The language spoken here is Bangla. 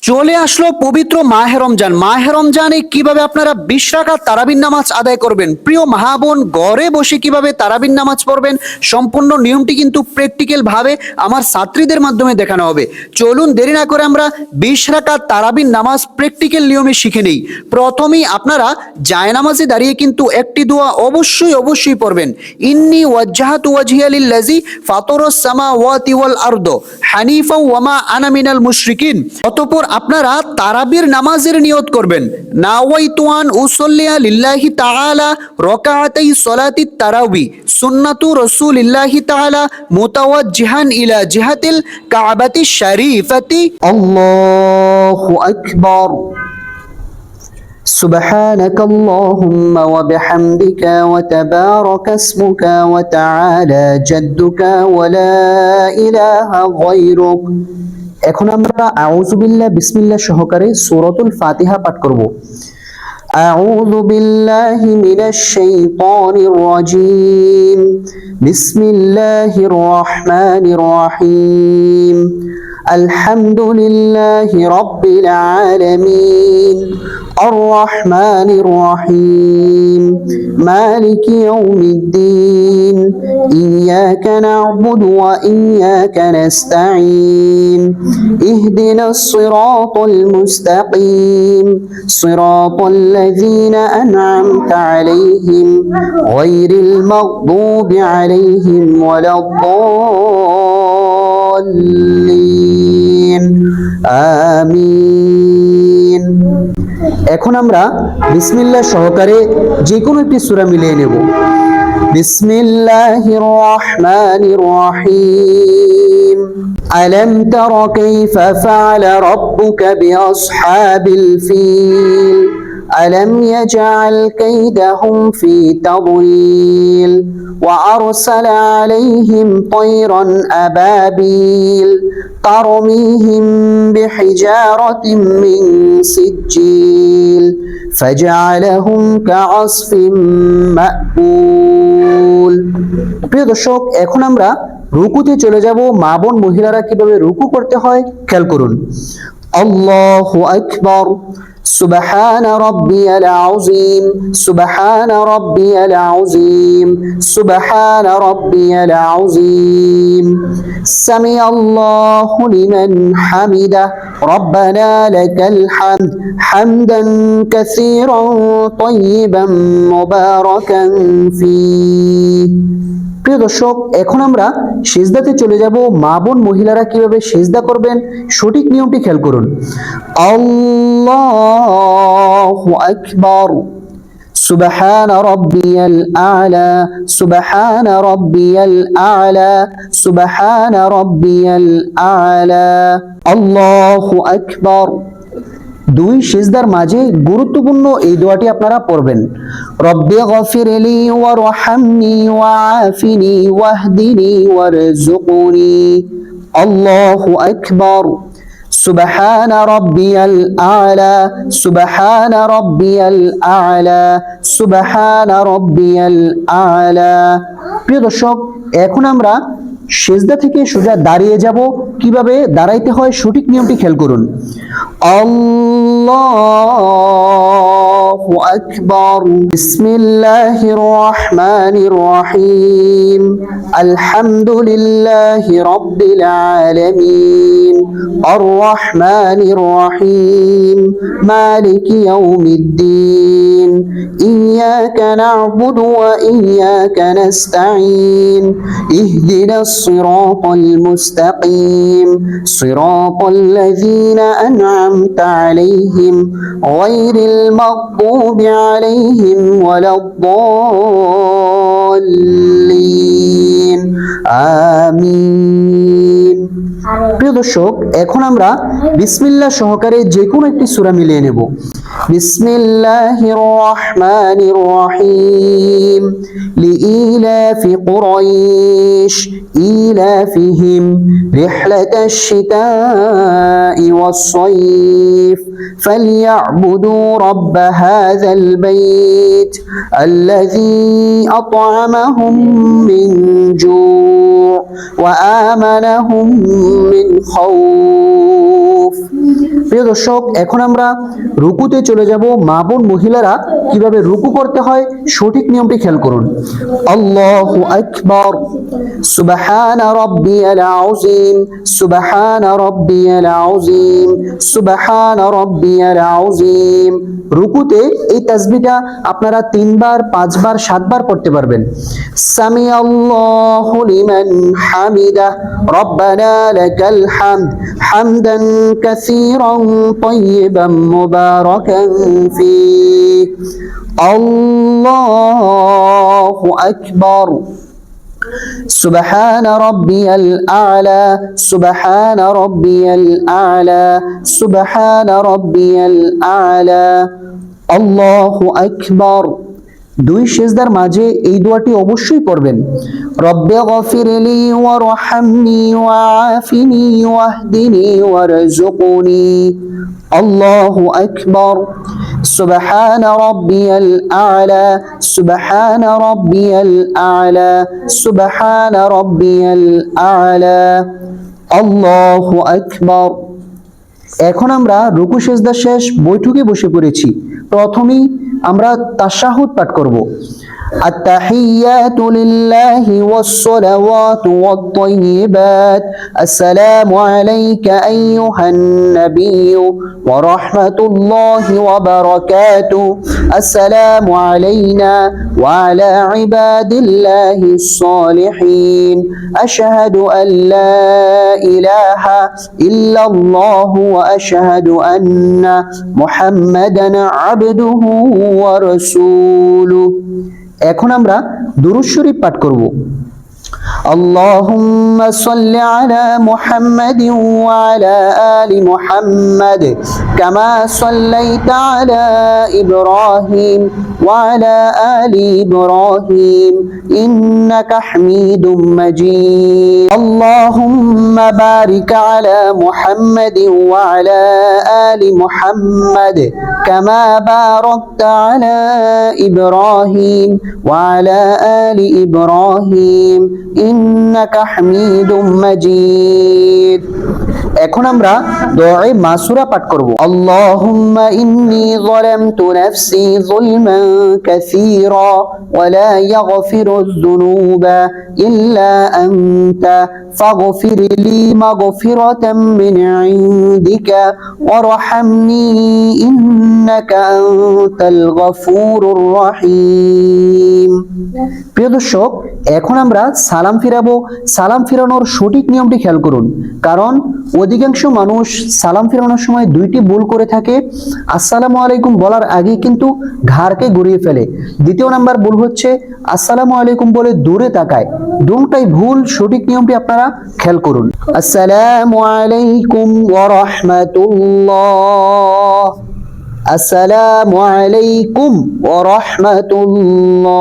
চলে আসলো পবিত্র মাহে রমজান। মাহে রমজানে কিভাবে আপনারা 20 রাকাত তারাবির নামাজ আদায় করবেন, প্রিয় মাহবোন ঘরে বসে কিভাবে তারাবির নামাজ পড়বেন, সম্পূর্ণ নিয়মটি কিন্তু প্র্যাকটিক্যাল ভাবে আমার ছাত্রীদের মাধ্যমে দেখানো হবে। চলুন দেরি না করে আমরা 20 রাকাত তারাবির নামাজ প্র্যাকটিক্যাল নিয়মে শিখে নেই। প্রথমেই আপনারা জায়নামাজে দাঁড়িয়ে কিন্তু একটি দোয়া অবশ্যই পড়বেন। ইন্নী ওয়াজ্জাহাতু ওয়াজহিয়া লিল্লাযী ফাতারাস সামাওয়াতি ওয়াল আরদ হানিফা ওয়া মা আনা মিনাল মুশরিকিন। অতঃপর আপনারা তারাবির নামাজের নিয়ত করবেন। নাওয়াইতু আন উসাল্লিয়া লিল্লাহি তাআলা রাকাআতাই সলাতিত তারাবি সুন্নাতু রাসূলিল্লাহি তাআলা মুতাওয়াজ্জিহান ইলা জিহাতিল কাবাতিশ শরীফাতি। আল্লাহু আকবার। سبحانك اللهم وبحمدك وتبارك اسمك وتعالى جدك ولا إله غيرك। এখন আমরা আউযু বিল্লাহ বিসমিল্লাহ সহকারে সূরাতুল ফাতিহা পাঠ করব। আউযু বিল্লাহি মিনাশ শাইতানির রাজীম। বিসমিল্লাহির রহমানির রহিম। আলহামদুলিল্লাহি রাব্বিল আলামিন। الرحمن الرحيم مالك يوم الدين إياك نعبد وإياك نستعين اهدنا الصراط المستقيم صراط الذين أنعمت عليهم غير المغضوب عليهم ولا الضالين آمين। এখন আমরা বিসমিল্লাহ সহকারে যে কোনো একটি সূরা মিলিয়ে নেব। বিসমিল্লাহির রহমানির রহিম। আলাম তারা কাইফা ফাআলা রাব্বুকা বিআসহাবিল ফিল ألم يجعل كيدهم في تضليل وأرسل عليهم طيرا أبابيل ترميهم بحجارة من سجيل فجعلهم كعصف مأكول। প্রিয় দর্শক, এখন আমরা রুকুতে চলে যাব। মা বোন মহিলারা কিভাবে রুকু করতে হয় খেয়াল করুন। আল্লাহু আকবার। سبحان ربي العظيم سبحان ربي العظيم سبحان ربي العظيم سمع الله لمن حمده ربنا لك الحمد حمدا كثيرا طيبا مباركا فيه। প্রিয় দর্শক, এখন আমরা সিজদাতে চলে যাব। মা বোন মহিলারা কিভাবে সিজদা করবেন সঠিক নিয়মটি খেয়াল করুন। আল্লাহু আকবার। سبحان ربي الأعلى سبحان ربي الأعلى سبحان ربي الأعلى الله أكبر। দুই সিজদার মাঝে গুরুত্বপূর্ণ এই দোয়াটি আপনারা পড়বেন। রব্বি গফিরলি ওয়ারহামনি ওয়াআফিনি ওয়াহদিনি ওয়ারযুকনি। আল্লাহু আকবার। سبحان ربي الأعلى سبحان ربي الأعلى سبحان ربي الأعلى। প্রিয় দর্শক, এখন আমরা সিজদা থেকে সোজা দাঁড়িয়ে যাব। কিভাবে দাঁড়াইতে হয় সঠিক নিয়মটি খেয়াল করুন। আল্লাহু আকবার। বিসমিল্লাহির রহমানির রহিম। আলহামদুলিল্লাহি রাব্বিল আলামিন। আর রহমানির রহিম। মালিকি ইয়াউমিদ্দিন। ইয়াকা না'বুদু ওয়া ইয়াকা নাস্তাঈন। ইহদিনাস الصراط المستقيم صراط الذين أنعمت عليهم غير المغضوب عليهم ولا الضالين آمين। প্রিয় দর্শক, এখন আমরা বিসমিল্লাহ সহকারে যে কোনো একটি সূরা মিলিয়ে নেব। বিসমিল্লাহির রহমানির রহিম। লিইলাফি কুরাইশ ইলাফিহিম রিহলাতাশ শিতাই ওয়াস সাইফ ফালইয়াবুদু রাব্ব হাযাল বাইত আল্লাযী আত'আমাহুম মিন জু' ওয়া আমানাহুম من خوف। প্রিয় দর্শক, এখন আমরা রুকুতে চলে যাব। মা বোন মহিলারা কিভাবে রুকু করতে হয় সঠিক নিয়মটি খেয়াল করুন। আল্লাহু আকবার, সুবহানা রাব্বিয়াল আযীম, সুবহানা রাব্বিয়াল আযীম, সুবহানা রাব্বিয়াল আযীম। রুকুতে এই তাসবিহটা আপনারা 3 বার, 5 বার, 7 বার পড়তে পারবেন। সামি আল্লাহু লিমান হামিদা, রব্বানা লাকাল হামদ, হামদান কাসীরান তাইয়িবান মুবারাকান ফীহ। আল্লাহু আকবার, সুবহান রাব্বিয়াল আ'লা, সুবহান রাব্বিয়াল আ'লা, সুবহান রাব্বিয়াল আ'লা। আল্লাহু আকবার। 2 সিজদার মাঝে এই দোয়াটি অবশ্যই পড়বেন। রব্বি গফিরলি ওয়ারহামনি ওয়াআফিনি ওয়াহদিনি ওয়ারযুকনি। আল্লাহু আকবার, সুবহান রাব্বিয়াল আ'লা, সুবহান রাব্বিয়াল আ'লা, সুবহান রাব্বিয়াল আ'লা। আল্লাহু আকবার। এখন আমরা রুকু সিজদা শেষ, বৈঠকে বসে পড়েছি। প্রথমেই আমরা তাশাহুদ পাঠ করব। التحيات لله والصلوات والطيبات السلام عليك أيها النبي ورحمة الله وبركاته السلام علينا وعلى عباد الله الصالحين أشهد أن لا إله إلا الله وأشهد أن محمدا عبده ورسوله। এখন আমরা দুরূদ শরীফ পাঠ করব। আল্লাহুম্মা সাল্লি আলা মুহাম্মাদিন ওয়া আলা আলি মুহাম্মাদ কামা সাল্লাইতা আলা ইব্রাহিম ওয়া আলা আলি ইব্রাহিম ইন্নাকা হামিদুম মাজিদ। আল্লাহুম্মা বারিক আলা মুহাম্মাদিন ওয়া আলা আলি মুহাম্মাদ কামা বারাকতা আলা ইব্রাহিম ওয়া আলা আলি ইব্রাহিম ইন্নাকা হামিদুম মাজিদ। এখন আমরা দুআয়ে মাসুরা পাঠ করব। আল্লাহুম্মা ইন্নী যালামতু নাফসি যুলমান কাসীরা ওয়া লা ইয়াগফিরুয যুনুবা ইল্লা আনতা ফাগফির লি মাগফিরাতাম মিন ইনদিকা ওয়ারহামনি ইন্নাকা আনতাল গফুরুর রহিম। প্রিয় দর্শক, এখন আমরা সালাম ফিরাবো। সালাম ফিরানোর সঠিক নিয়মটি খেয়াল করুন, কারণ অধিকাংশ মানুষ সালাম ফিরানোর সময় 2টি ভুল করে থাকে। আসসালামু আলাইকুম বলার আগে কিন্তু ঘাড়কে ঘুরিয়ে ফেলে। দ্বিতীয় নাম্বার ভুল হচ্ছে আসসালামু আলাইকুম বলে দূরে তাকায়। দুটোই ভুল। সঠিক নিয়মটি আপনারা খেয়াল করুন। আসসালামু আলাইকুম ওয়া রাহমাতুল্লাহ, আসসালামু আলাইকুম ওয়া রাহমাতুল্লাহ।